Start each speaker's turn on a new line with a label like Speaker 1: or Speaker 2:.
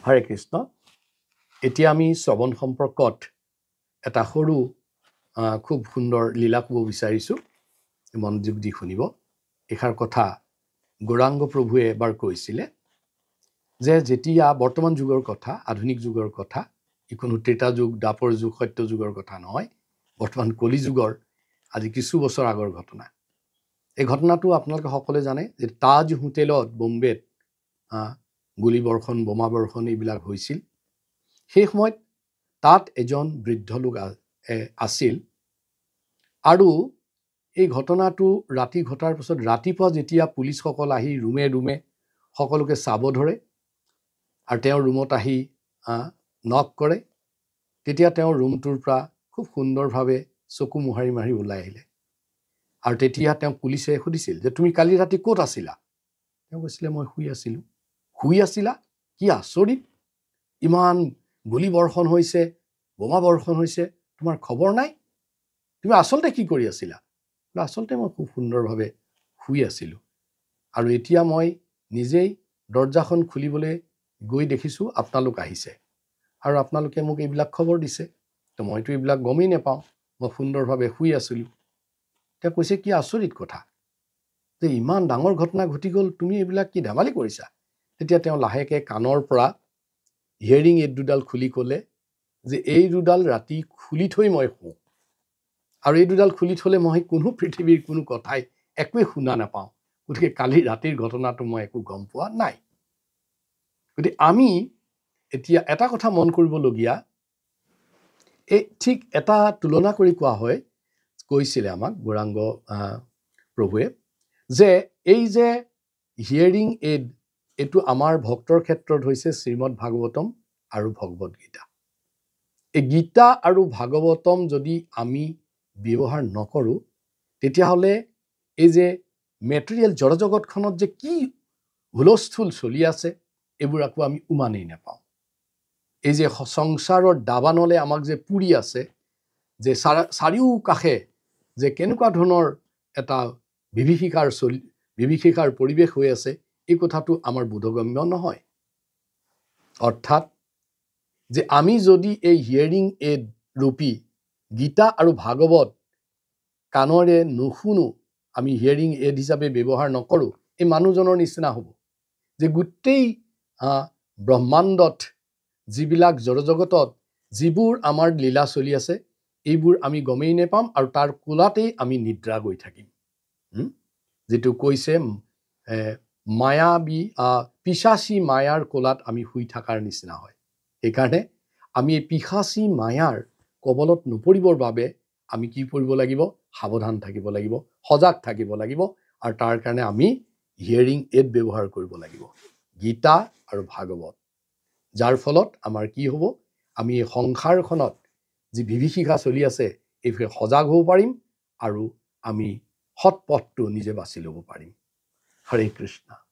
Speaker 1: হৰে কৃষ্ণ এতিয়া আমি শ্ৰৱণ সম্পৰ্কত এটা সৰু খুব সুন্দৰ লীলা ক'ব বিচাৰিছোঁ মনোযোগ দি শুনিব এষাৰ কথা গৌৰাংগ প্ৰভুৱে এবাৰ কৈছিলে যে যেতিয়া বৰ্তমান যুগৰ কথা আধুনিক যুগৰ কথা ই কোনো ত্ৰেতা যুগ দ্বাপৰ যুগ সত্য যুগৰ কথা নহয় বৰ্তমান কলি যুগৰ আজি কিছু বছৰ আগৰ ঘটনা এই ঘটনাটো আপোনালোকে সকলোৱে জানে যে তাজ হোটেলত বম্বেত গুলি বৰ্ষণ বোমা বৰ্ষণ এইবিলাক হৈছিল সেই সময়ত তাত এজন বৃদ্ধ লোক আছিল আৰু এই ঘটনাটো ৰাতি ঘটাৰ পিছত ৰাতিপুৱা যেতিয়া পুলিচসকল আহি ৰুমে ৰুমে সকলোকে চাব ধৰে আৰু তেওঁৰ ৰুমত আহি নক কৰে তেতিয়া তেওঁৰ ৰুমটোৰ পৰা খুব সুন্দৰভাৱে চকু মোহাৰি মাৰি ওলাই আহিলে আৰু তেতিয়া তেওঁ পুলিচে সুধিছিল যে তুমি কালি ৰাতি ক'ত আছিলা তেওঁ কৈছিলে মই শুই আছিলা কি আচৰিত ইমান গুলি বৰ্ষণ হৈছে বোমা বৰ্ষণ হৈছে তোমাৰ খবৰ নাই তুমি আচলতে কি কৰি আছিলা আচলতে মই খুব সুন্দৰভাৱে শুই আছিলোঁ আৰু এতিয়া মই নিজেই দৰজাখন খুলিবলৈ গৈ দেখিছোঁ আপোনালোক আহিছে আৰু আপোনালোকে মোক এইবিলাক খবৰ দিছে তো মইতো এইবিলাক গমেই নাপাওঁ মই সুন্দৰভাৱে শুই আছিলোঁ তেওঁ কৈছে কি আচৰিত কথা যে ইমান ডাঙৰ ঘটনা ঘটি গ'ল তুমি এইবিলাক কি ধেমালি কৰিছা তেতিয়া তেওঁ লাহেকৈ কাণৰ পৰা হিয়াৰিং এইড দুডাল খুলি ক'লে যে এই দুডাল ৰাতি খুলি থৈ মই শুওঁ আৰু এই দুডাল খুলি থ'লে মই কোনো পৃথিৱীৰ কোনো কথাই একোৱে শুনা নাপাওঁ গতিকে কালি ৰাতিৰ ঘটনাটো মই একো গম পোৱা নাই গতিকে আমি এতিয়া এটা কথা মন কৰিবলগীয়া এই ঠিক এটা তুলনা কৰি কোৱা হয় কৈছিলে আমাক গৌৰাংগ প্ৰভুৱে যে এই যে হিয়াৰিং এইড এইটো আমাৰ ভক্তৰ ক্ষেত্ৰত হৈছে শ্ৰীমদ ভাগৱতম আৰু ভগৱদ গীতা এই গীতা আৰু ভাগৱতম যদি আমি ব্যৱহাৰ নকৰোঁ তেতিয়াহ'লে এই যে মেটেৰিয়েল জড়জগতখনত যে কি হুলস্থুল চলি আছে এইবোৰ আকৌ আমি উমানেই নাপাওঁ এই যে সংসাৰৰ দাবানলে আমাক যে পুৰি আছে যে চাৰিওকাষে যে কেনেকুৱা ধৰণৰ এটা বিভীষিকাৰ পৰিৱেশ হৈ আছে এই কথাটো আমাৰ বোধগম্য নহয় অৰ্থাৎ যে আমি যদি এই হিয়াৰিং এইড ৰূপী গীতা আৰু ভাগৱত কাণৰে নুশুনো আমি হিয়াৰিং এইড হিচাপে ব্যৱহাৰ নকৰোঁ এই মানুহজনৰ নিচিনা হ'ব যে গোটেই ব্ৰহ্মাণ্ডত যিবিলাক জড়জগতত যিবোৰ আমাৰ লীলা চলি আছে এইবোৰ আমি গমেই নাপাম আৰু তাৰ কোলাতেই আমি নিদ্ৰা গৈ থাকিম যেটো কৈছে মায়াবী পিশাচী মায়াৰ কোলাত আমি শুই থকাৰ নিচিনা হয় সেইকাৰণে আমি এই পিশাচী মায়াৰ কবলত নপৰিবৰ বাবে আমি কি কৰিব লাগিব সাৱধান থাকিব লাগিব সজাগ থাকিব লাগিব আৰু তাৰ কাৰণে আমি হিয়াৰিং এইড ব্যৱহাৰ কৰিব লাগিব গীতা আৰু ভাগৱত যাৰ ফলত আমাৰ কি হ'ব আমি এই সংসাৰখনত যি বিভীষিকা চলি আছে এই সজাগ হ'ব পাৰিম আৰু আমি সৎ পথটো নিজে বাছি ল'ব পাৰিম হৰে কৃষ্ণ